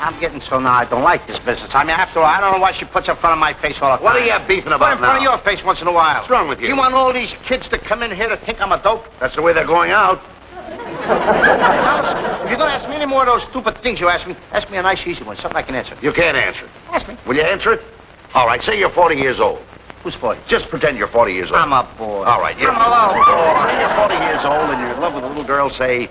I'm getting so now I don't like this business. I mean, after all, I don't know why she puts in front of my face all the time. What are you beefing about in front of your face once in a while. What's wrong with you? You want all these kids to come in here to think I'm a dope? That's the way they're going out. Now, if you're going to ask me any more of those stupid things you ask me a nice, easy one, something I can answer. You can't answer it. Ask me. Will you answer it? All right, say you're 40 years old. Who's 40? Just pretend you're 40 years old. I'm a boy. All right, yeah. I'm a little boy. Say you're 40 years old and you're in love with a little girl, say,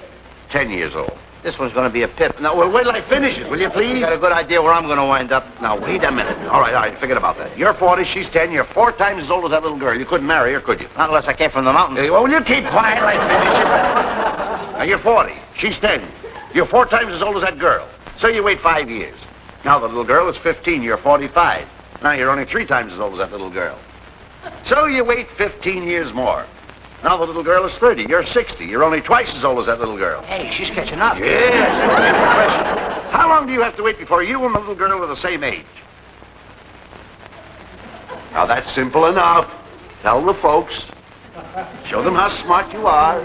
10 years old. This one's going to be a pip. Now, well, wait till I finish it, will you, please? You got a good idea where I'm going to wind up? Now, wait a minute. All right, forget about that. You're 40, she's 10, you're 4 times as old as that little girl. You couldn't marry her, could you? Not unless I came from the mountains. Well, will you keep quiet till I finish it? Now, you're 40, she's 10. You're 4 times as old as that girl. So you wait 5 years. Now, the little girl is 15, you're 45. Now, you're only 3 times as old as that little girl. So you wait 15 years more. Now the little girl is 30. You're 60. You're only twice as old as that little girl. Hey, she's catching up. Yes. How long do you have to wait before you and the little girl are the same age? Now that's simple enough. Tell the folks. Show them how smart you are.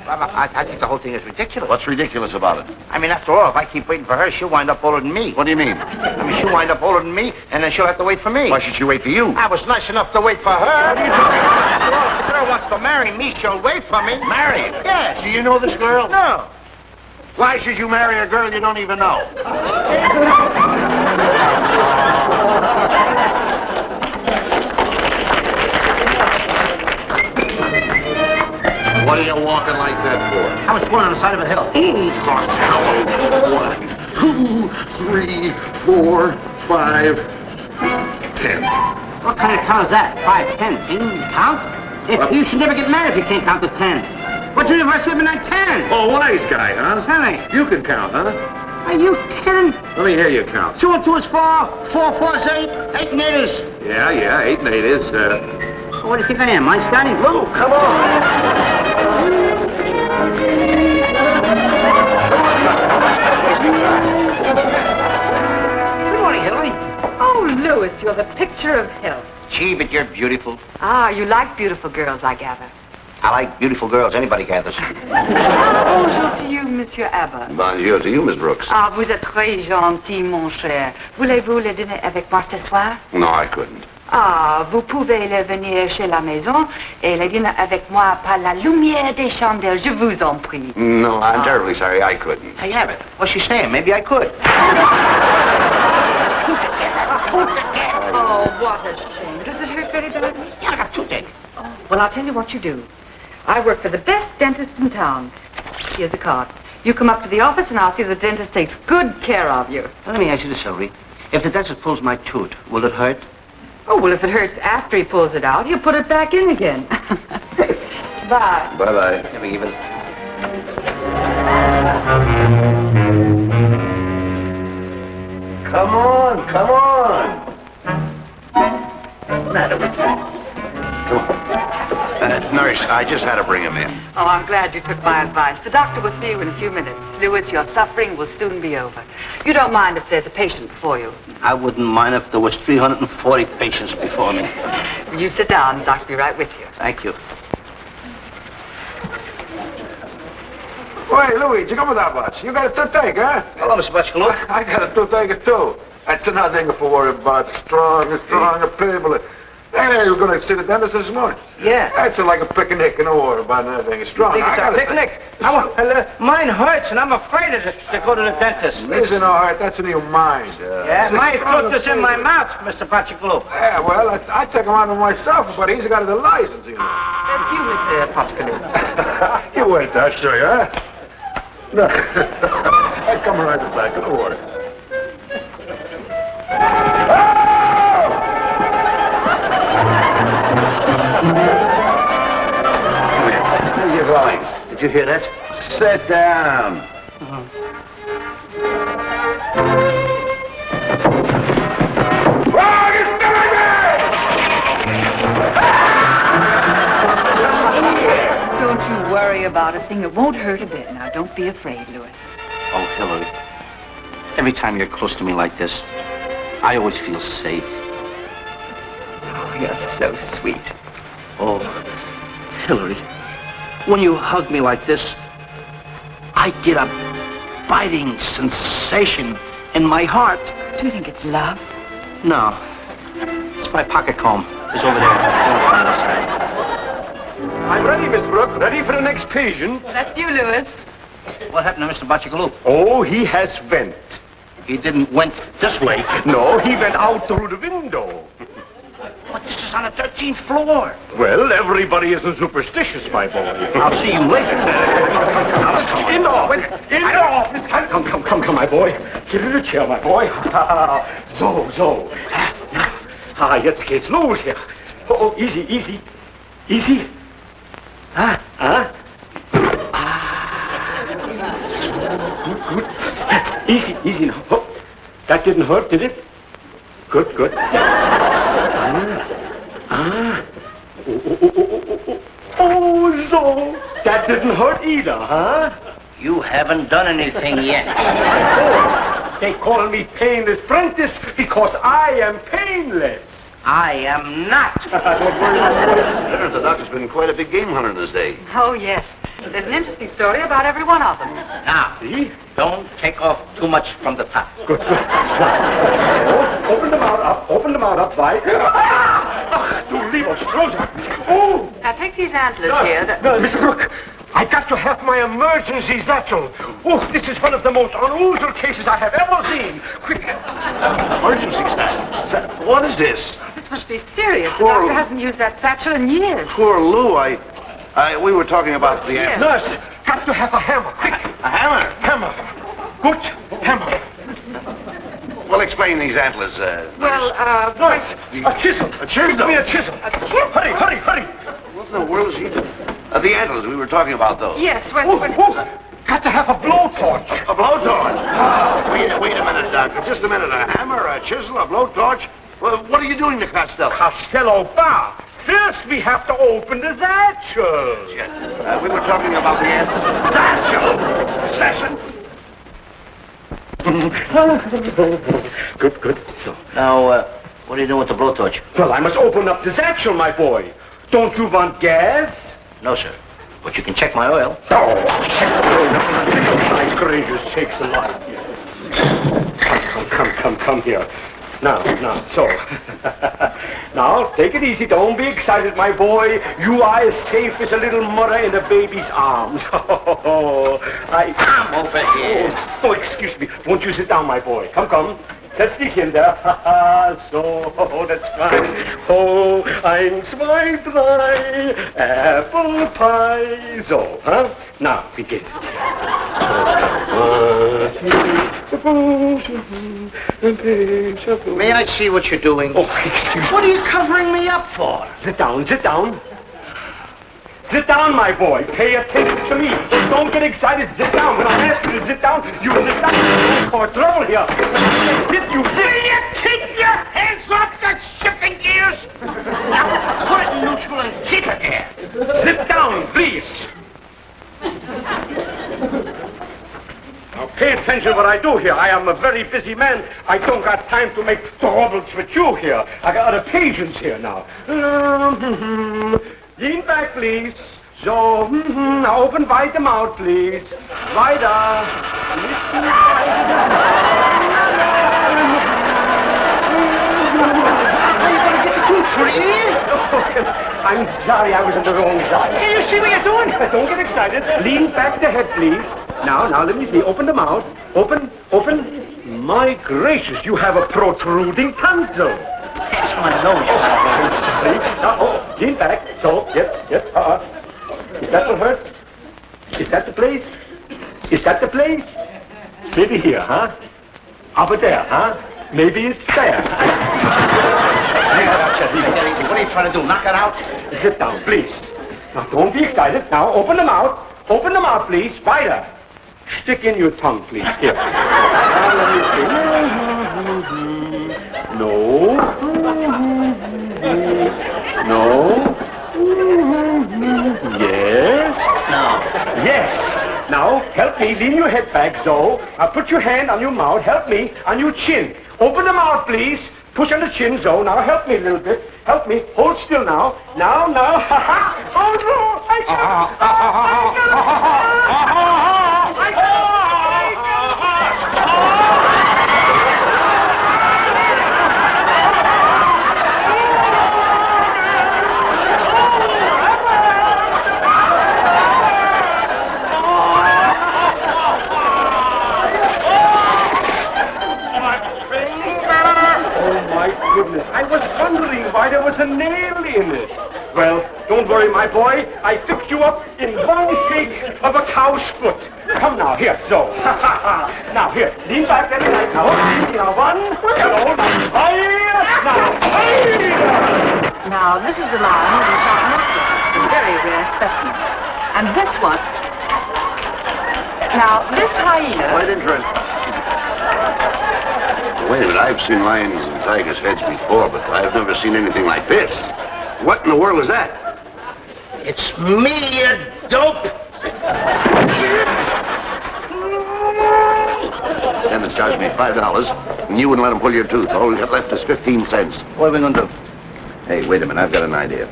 I think the whole thing is ridiculous. What's ridiculous about it? I mean, after all, if I keep waiting for her, she'll wind up older than me. What do you mean? I mean, she'll wind up older than me, and then she'll have to wait for me. Why should she wait for you? I was nice enough to wait for her. What are you talking about? After all, if the girl wants to marry me, she'll wait for me. Marry? Yes. Do you know this girl? No. Why should you marry a girl you don't even know? What are you walking like that for? I was born on the side of a hill. Costello. 1, 2, 3, 4, 5, 10. What kind of count is that? 5, 10. Can you count? You should never get mad if you can't count to 10. What's the if I slip in at 10? Oh, wise guy, huh? Tell me. You can count, huh? Are you kidding? Let me hear you count. 2 and 2 is 4. 4 4 is 8. 8 and 8 is... Yeah, 8 and 8 is, What do you think I am, Einstein? Oh, come on. Good morning, Hillary. Oh, Louis, you're the picture of health. Gee, but you're beautiful. Ah, you like beautiful girls, I gather. I like beautiful girls. Anybody gathers. Bonjour to you, Monsieur Abbott. Bonjour to you, Miss Brooks. Ah, vous êtes très gentil, mon cher. Voulez-vous le dîner avec moi ce soir? No, I couldn't. Ah, vous pouvez le venir chez la maison et le dîner avec moi par la lumière des chandelles, je vous en prie. No, I'm terribly sorry, I couldn't. Hey, Abbott, what's she saying? Maybe I could. Oh, what a shame. Does it hurt very badly? Yeah, I got toothache. Oh, well, I'll tell you what you do. I work for the best dentist in town. Here's a card. You come up to the office and I'll see the dentist takes good care of you. Let me ask you this, Hillary. If the dentist pulls my tooth, will it hurt? Oh, well, if it hurts after he pulls it out, he'll put it back in again. Bye. Bye-bye. Let me give it... Come on, come on. What's the matter with you? Come on. Nurse, I just had to bring him in. Oh, I'm glad you took my advice. The doctor will see you in a few minutes. Louis, your suffering will soon be over. You don't mind if there's a patient before you. I wouldn't mind if there was 340 patients before me. You sit down. The doctor will be right with you. Thank you. Hey, Louis, did you come with that bus? You got a toothache, huh? Hello, Mr. Butchkaloop. I got a toothache, too. That's another thing to worry about. Strong people. Hey, you're going to see the dentist this morning? Yeah. That's like a picnic in the water about anything. Strong. Think it's a picnic? Mine hurts, and I'm afraid of it to go to the dentist. This in our heart, that's in your mind. Yeah, my tooth is in my mouth, Mr. Butchkaloop. Yeah, well, I take him out of myself, but he's got the license, you know. That's you, Mr. Potchkaloo. You wait, I'll show you, huh? No. I come right back in the water. Come here. Where are you going? Did you hear that? Sit down. Don't you worry about a thing. It won't hurt a bit. Now, don't be afraid, Louis. Oh, Hillary, every time you're close to me like this, I always feel safe. Oh, you're so sweet. Oh, Hillary, when you hug me like this, I get a biting sensation in my heart. Do you think it's love? No. It's my pocket comb. It's over there. On the other side. I'm ready, Miss Brooke. Ready for the next patient. That's you, Louis. What happened to Mr. Bachigaloop? Oh, he has went. He didn't went this way. No, he went out through the window. But this is on the 13th floor. Well, everybody isn't superstitious, my boy. I'll see you later. In the office. In the office. Come, my boy. Get in the chair, my boy. So. Jetzt geht's los hier. Oh, easy. Good. Easy now. Oh, that didn't hurt, did it? Good. Oh, so that didn't hurt either, huh? You haven't done anything yet. They call me Painless Prentice because I am painless. I am not. The doctor's been quite a big game hunter in his day. Oh, yes. There's an interesting story about every one of them. Now, See? don't take off too much from the top. Good. Now, open the mouth up wide. Du lieber Strohsack. Oh! Now, take these antlers here. Miss Brooke, I got to have my emergency satchel. Oh, this is one of the most unusual cases I have ever seen. Quick. Emergency staff. What is this? This must be serious. The Poor- doctor hasn't used that satchel in years. Poor Lou, we were talking about the... Yes. Nurse, got to have a hammer. Quick. A hammer? Hammer. Good hammer. Well, explain these antlers, Well, Nurse, a chisel. A chisel? Give me a chisel. a chip? Hurry. What in the world is he doing? The antlers, we were talking about those. Yes, when... Got to have a blowtorch. A blowtorch? Wait a minute, Doctor. Just a minute. A hammer, a chisel, a blowtorch? Well, what are you doing to Costello? Costello bar. First, we have to open the satchel. We were talking about the antlers. Satchel? Good. So, Now, what are you doing with the blowtorch? well, I must open up the satchel, my boy. Don't you want gas? No, sir. But you can check my oil. Oh, my gracious sakes alive. Come here. Now, so. Now, take it easy. Don't be excited, my boy. You are as safe as a little mother in a baby's arms. Come over here. Oh, excuse me. Won't you sit down, my boy? Come. Setz dich hin there. So, that's fine. Oh, 1, 2, 3, apple pie. So, huh? Now, begin. May I see what you're doing? Oh, excuse me. What are you covering me up for? Sit down. Sit down, my boy. Pay attention to me. Don't get excited. Sit down. When I ask you to sit down, you sit down. Don't cause trouble here. Sit. Will you keep your hands off the shifting gears? Now, put it in neutral and keep it there. Sit down, please. Now, pay attention to what I do here. I am a very busy man. I don't got time to make troubles with you here. I got other patients here now. Lean back, please. So, now open wide the mouth, please. Wider. I'm sorry, I was on the wrong side. Can you see what you're doing? Don't get excited. Lean back the head, please. Now, let me see. Open the mouth. Open. My gracious, you have a protruding tonsil. That's my nose. I'm sorry. Now, lean back. So, yes. Is that what hurts? Is that the place? Maybe here, huh? Over there, huh? Maybe it's there. What are you trying to do? Knock it out? Sit down, please. Now, don't be excited. Now, open the mouth. Open the mouth, please. Wider. Stick in your tongue, please. Here. Now, let me see. No. Yes. No. Yes. Now, help me. Lean your head back, so. Now, put your hand on your mouth. Help me. On your chin. Open the mouth, please. Push on the chin, so. Now, help me a little bit. Help me. Hold still now. Now. Ha ha. Oh, no. was a nail in it. Well, don't worry, my boy. I fixed you up in one shake of a cow's foot. Come now, here, so. Now, here, lean back and right now. Now, one, hello, now, Now, this is the lion that we shot Netflix. It's a very rare specimen. And this one... Now, this hyena... Quite interesting. Wait a minute, I've seen lions and tigers' heads before, but I've never seen anything like this. What in the world is that? It's me, you dope. Dentist charged me $5, and you wouldn't let him pull your tooth. All we got left is 15 cents. What are we gonna do? Hey, wait a minute, I've got an idea.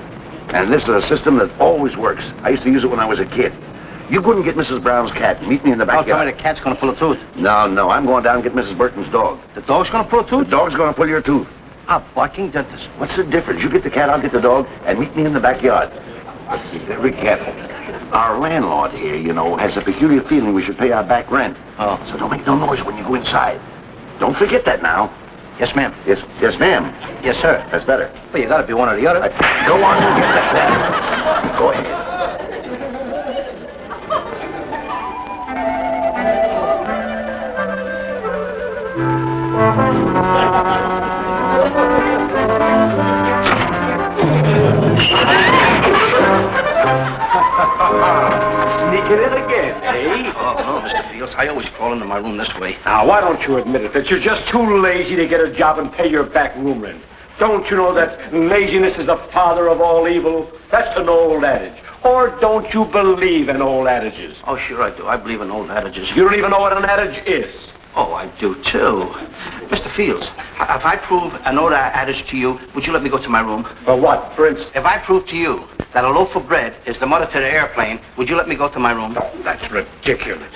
And this is a system that always works. I used to use it when I was a kid. You couldn't get Mrs. Brown's cat and meet me in the Don't tell backyard. me the cat's gonna pull a tooth. No, I'm going down and get Mrs. Burton's dog. The dog's gonna pull a The tooth? dog's going to pull your tooth. A barking dentist. What's the difference? You get the cat, I'll get the dog, and meet me in the backyard. But be very careful. Our landlord here, you know, has a peculiar feeling we should pay our back rent. Oh. So don't make no noise when you go inside. Don't forget that now. Yes, ma'am. Yes, ma'am. Yes, sir. That's better. Well, you gotta be one or the other. Go on and get that cat. Go ahead. Sneaking in again, eh? Oh, no, Mr. Fields. I always crawl into my room this way. Now, why don't you admit it, that you're just too lazy to get a job and pay your back room rent? Don't you know that laziness is the father of all evil? That's an old adage. Or don't you believe in old adages? Oh, sure I do. I believe in old adages. You don't even know what an adage is. Oh, I do, too. Mr. Fields, if I prove an old adage to you, would you let me go to my room? For what, for instance? If I prove to you that a loaf of bread is the mother to the airplane, would you let me go to my room? Oh, that's ridiculous.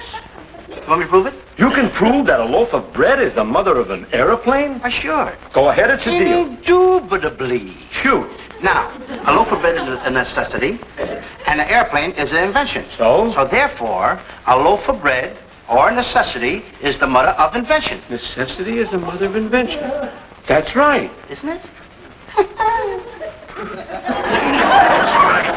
You want me to prove it? You can prove that a loaf of bread is the mother of an airplane? Why, sure. Go ahead, it's a deal. Indubitably. Shoot. Now, a loaf of bread is a necessity, and an airplane is an invention. So? So therefore, a loaf of bread or necessity is the mother of invention. Necessity is the mother of invention. That's right. Isn't it? That's right.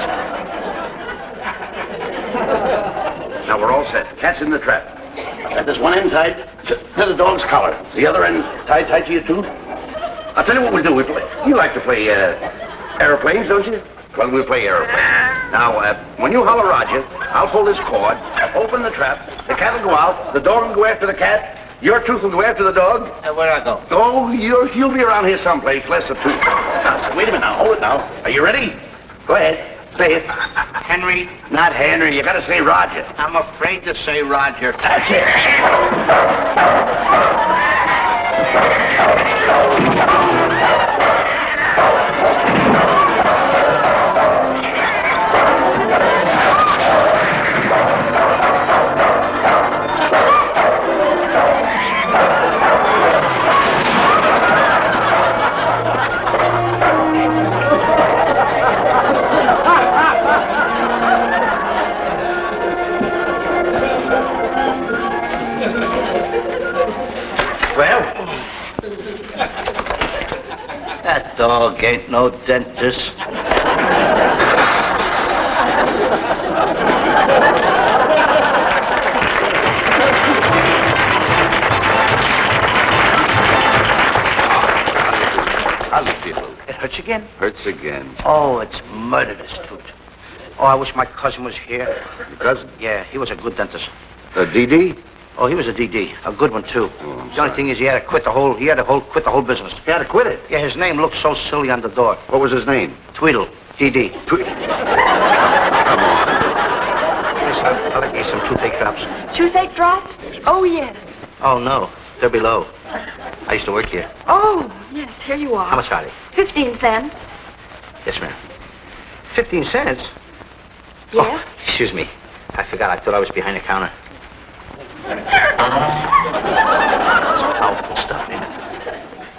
Now we're all set. Cat's in the trap. Got this one end tied to the dog's collar. The other end tied to your tooth. I'll tell you what we'll do. You like to play airplanes, don't you? Well, we'll play airplanes. Now, when you holler Roger, I'll pull this cord, open the trap, the cat will go out, the dog will go after the cat, your tooth will go after the dog. Where'd I go? Oh, you'll be around here someplace, less a tooth. Now, so wait a minute now, hold it now. Are you ready? Go ahead, say it. Henry, Not Henry, you gotta say Roger. I'm afraid to say Roger. That's it. Well, that dog ain't no dentist. How's it feel, Lou? It hurts again? Hurts again. Oh, it's murderous, Toot. Oh, I wish my cousin was here. Your cousin? Yeah, he was a good dentist. DD? Oh, he was a DD, a good one too. Oh, I'm the only sorry. thing is, he had to quit the whole business. He had to quit it. Yeah, his name looked so silly on the door. What was his name? Tweedle, DD. Come on. Yes, I'll get you some toothache drops. Toothache drops? Oh, yes. Oh no, they're below. I used to work here. Oh, yes, here you are. How much are they? 15 cents. Yes, ma'am. 15 cents? Yes. Oh, excuse me. I forgot. I thought I was behind the counter. It's powerful stuff, ain't it?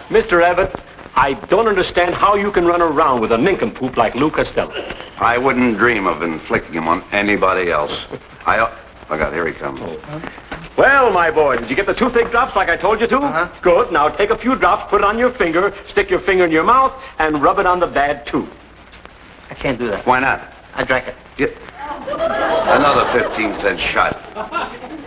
Mr. Abbott, I don't understand how you can run around with a nincompoop like Lou Costello. I wouldn't dream of inflicting him on anybody else. Look out, here he comes. Well, my boy, did you get the toothache drops like I told you to? Uh-huh. Good. Now take a few drops, put it on your finger, stick your finger in your mouth, and rub it on the bad tooth. I can't do that. Why not? I drank it. Another 15-cent shot.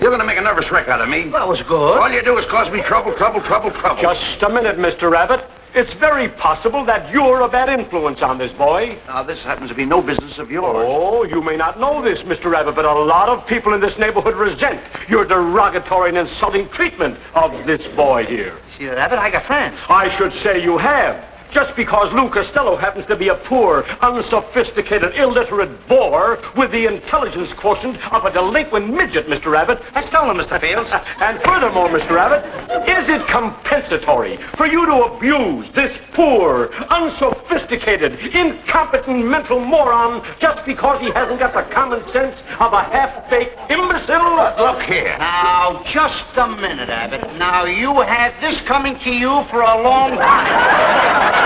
You're going to make a nervous wreck out of me. That was good. All you do is cause me trouble. Just a minute, Mr. Rabbit. It's very possible that you're a bad influence on this boy. Now, this happens to be no business of yours. Oh, you may not know this, Mr. Rabbit, but a lot of people in this neighborhood resent your derogatory and insulting treatment of this boy here. See, Rabbit, I got friends. I should say you have. Just because Lou Costello happens to be a poor, unsophisticated, illiterate bore with the intelligence quotient of a delinquent midget, Mr. Rabbit. That's stolen, Mr. Fields. And furthermore, Mr. Rabbit, is it compensatory for you to abuse this poor, unsophisticated, incompetent mental moron just because he hasn't got the common sense of a half-baked imbecile? Look here. Now, just a minute, Abbott. Now, you had this coming to you for a long time.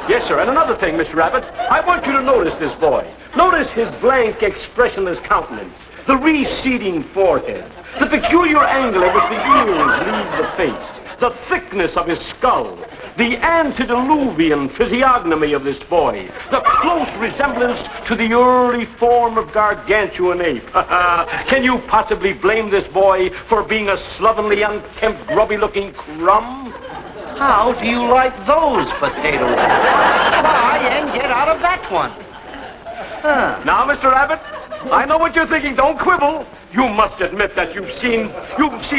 Yes, sir. And another thing, Mr. Rabbit, I want you to notice this boy. Notice his blank, expressionless countenance, the receding forehead, the peculiar angle at which the ears leave the face, the thickness of his skull, the antediluvian physiognomy of this boy, the close resemblance to the early form of gargantuan ape. Can you possibly blame this boy for being a slovenly, unkempt, grubby-looking crumb? How do you like those potatoes? Try and get out of that one. Huh. Now, Mr. Rabbit, I know what you're thinking. Don't quibble. You must admit that you've seen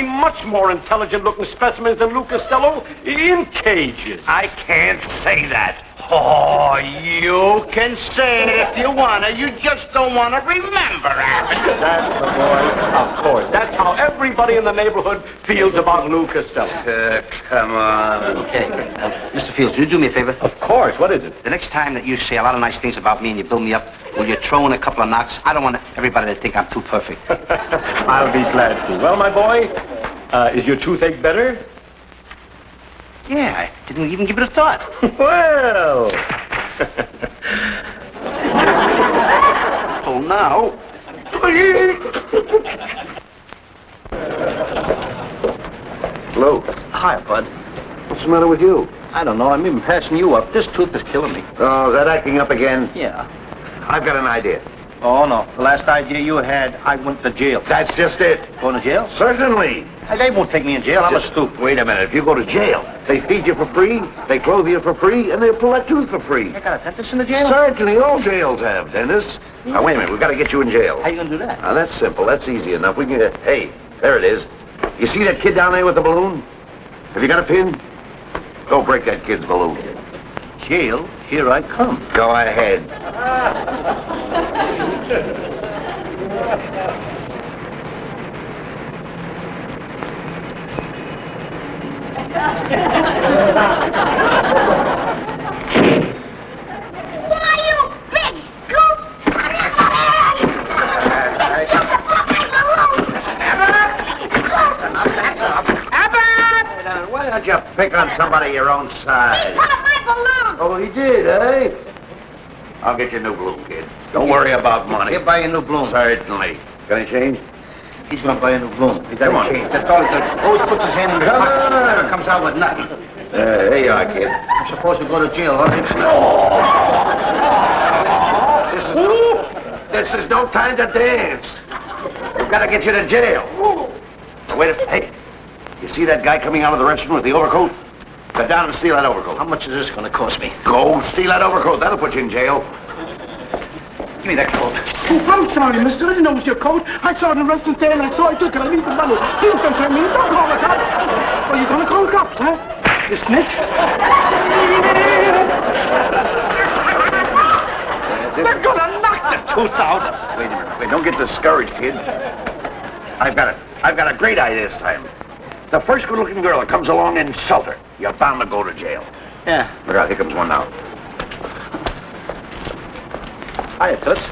much more intelligent-looking specimens than Lou Costello in cages. I can't say that. Oh, you can say it if you want to. You just don't want to remember, Abbott. That's the boy. Of course. That's how everybody in the neighborhood feels about Lou Costello. Come on. Okay. Mr. Fields, will you do me a favor? Of course. What is it? The next time that you say a lot of nice things about me and you build me up, will you throw in a couple of knocks? I don't want everybody to think I'm too perfect. I'll be glad to. Well, my boy, is your toothache better? Yeah, I didn't even give it a thought. Well. Oh, now. Lou, Hi, Bud. what's the matter with you? I don't know. I'm even passing you up. This tooth is killing me. Oh, is that acting up again? Yeah. I've got an idea. Oh, no. The last idea you had, I went to jail. That's just it. Going to jail? Certainly. They won't take me in jail. I'm a stoop. Wait a minute. If you go to jail, they feed you for free, they clothe you for free, and they pull that tooth for free. I got a dentist in the jail? Certainly, all jails have dentists. Now, wait a minute. We've got to get you in jail. How you gonna do that? Now, that's simple. That's easy enough. We can get... Hey, there it is. You see that kid down there with the balloon? Have you got a pin? Go break that kid's balloon. Jail? Here I come. Go ahead. Why, you big goose! Why don't you pick on somebody your own size? Pop my balloon! Oh, he did, eh? I'll get you a new balloon, kid. Don't worry about money. He'll buy a new balloon. Certainly. Got any change? He's gonna buy a new balloon. He Come on. doesn't change. That's all he does. Always puts his hand in the Come pocket. on. Never comes out with nothing. There you are, kid. I'm supposed to go to jail, huh? This is no time to dance. We've got to get you to jail. Now, wait a minute. Hey, you see that guy coming out of the restaurant with the overcoat? Go down and steal that overcoat. How much is this gonna cost me? Go steal that overcoat. That'll put you in jail. Give me that coat. Oh, I'm sorry, mister. I didn't know it was your coat. I saw it in the restaurant there, and I took it. I need the money. Please don't turn me in. Don't call the cops. Well, you're gonna call the cops, huh? You snitch? They're gonna knock the tooth out. Wait a minute. Wait, don't get discouraged, kid. I've got a great idea this time. The first good-looking girl that comes along and insult her, you're bound to go to jail. Yeah. Look out, here comes one now. Hiya, Toots.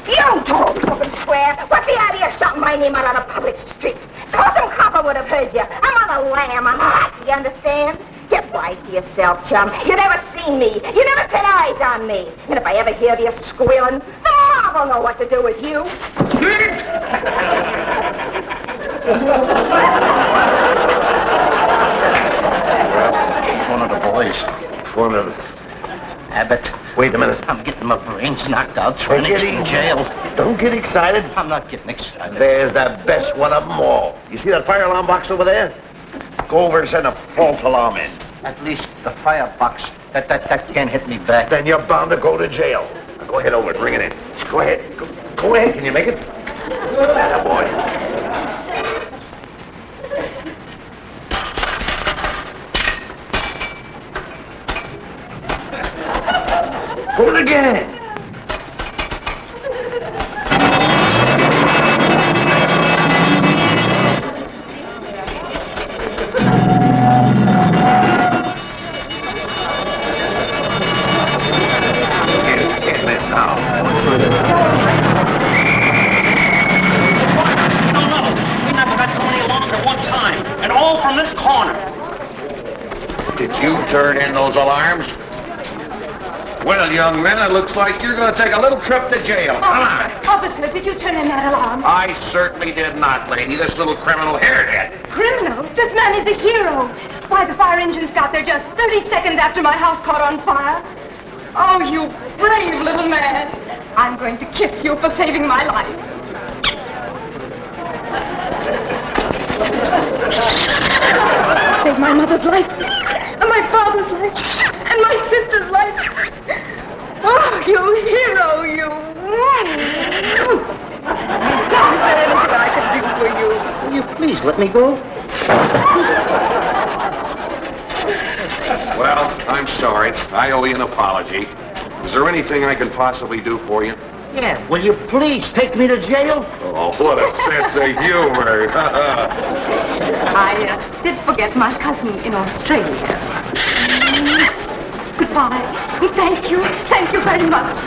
You talk and swear. What's the idea of shouting my name out on a public street? Suppose some copper would have heard you. I'm on a lam. I'm hot, do you understand? Get wise to yourself, chum. You never seen me. You never set eyes on me. And if I ever hear you squealing, the mob will know what to do with you. She's one of the boys. One of Abbott. Wait a minute. I'm getting my brains knocked out trying to get in jail. Don't get excited. I'm not getting excited. There's the best one of them all. You see that fire alarm box over there? Go over and send a false alarm in. At least the firebox. That can't hit me back. Then you're bound to go to jail. Now go ahead over and bring it in. Go ahead. Go ahead. Can you make it? Atta boy. Pull it again. Get this out. No. We never got Tony along at one time. And all from this corner. Did you turn in those alarms? Well, young man, it looks like you're going to take a little trip to jail. Come on. Officer, did you turn in that alarm? I certainly did not, lady. This little criminal here did. Criminal? This man is a hero. Why, the fire engines got there just 30 seconds after my house caught on fire. Oh, you brave little man. I'm going to kiss you for saving my life. Saved my mother's life, and my father's life, and my sister's life. Oh, you hero, you. Now, is there anything I can do for you? Will you please let me go? Well, I'm sorry. I owe you an apology. Is there anything I can possibly do for you? Yeah, will you please take me to jail? Oh, what a sense of humor. I did forget my cousin in Australia. Goodbye. Thank you. Thank you very much.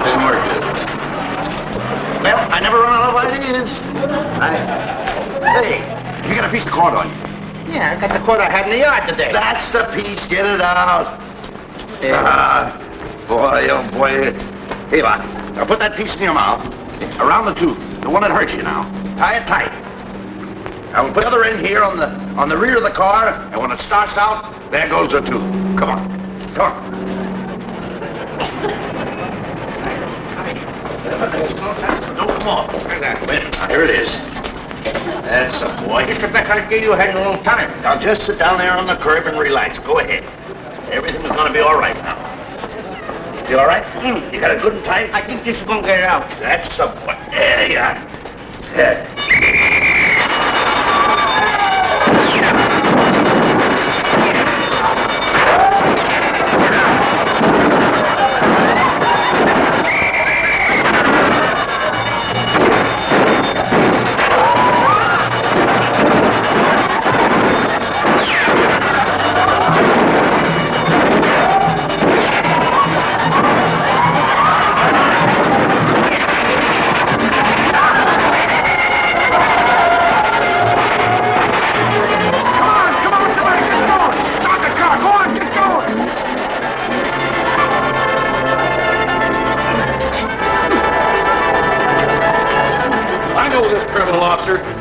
Didn't work, did it? Well, I never run out of ideas. Hey, you got a piece of cord on you. Yeah, I got the cord I had in the yard today. That's the piece. Get it out. Boy, oh boy. Here, now put that piece in your mouth, around the tooth, the one that hurts you now. Tie it tight. I will put the other end here on the rear of the car, and when it starts out, there goes the tooth. Come on. Come on. No, come on. Wait, now, here it is. That's the boy. It's the best I can give you had in a long time. Now just sit down there on the curb and relax. Go ahead. Everything is going to be all right now. You all right? You got it good and tight? I think this is going to get it out. That's the boy. There you are. There.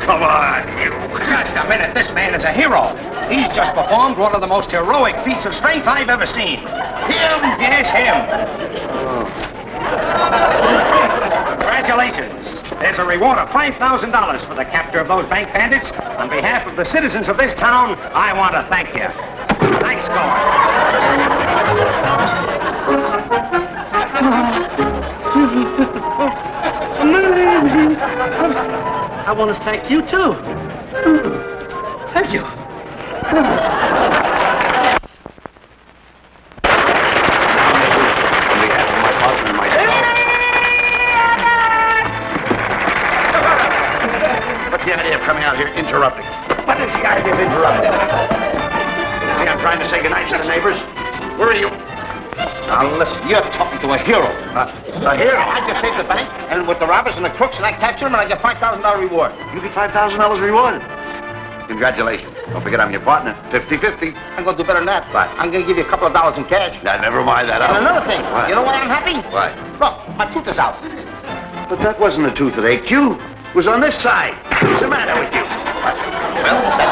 Come on, you. Just a minute. This man is a hero. He's just performed one of the most heroic feats of strength I've ever seen. Him? Yes, him. Congratulations. There's a reward of $5,000 for the capture of those bank bandits. On behalf of the citizens of this town, I want to thank you. Nice going. I want to thank you, too. Thank you. On behalf of my partner and myself. What's the idea of coming out here interrupting? What is the idea of interrupting? See, I'm trying to say goodnight to the neighbors. Where are you? Now, listen, you're talking to a hero. A hero? I just saved the bank, and with the robbers and the crooks, and I capture them, and I get $5,000 reward. You get $5,000 reward. Congratulations. Don't forget I'm your partner. 50-50. I'm going to do better than that. What? I'm going to give you a couple of dollars in cash. Now, never mind that. And another thing, What? you know why I'm happy? What? Look, my tooth is out. But that wasn't a tooth that ached you. was on this side. What's the matter with you? Well,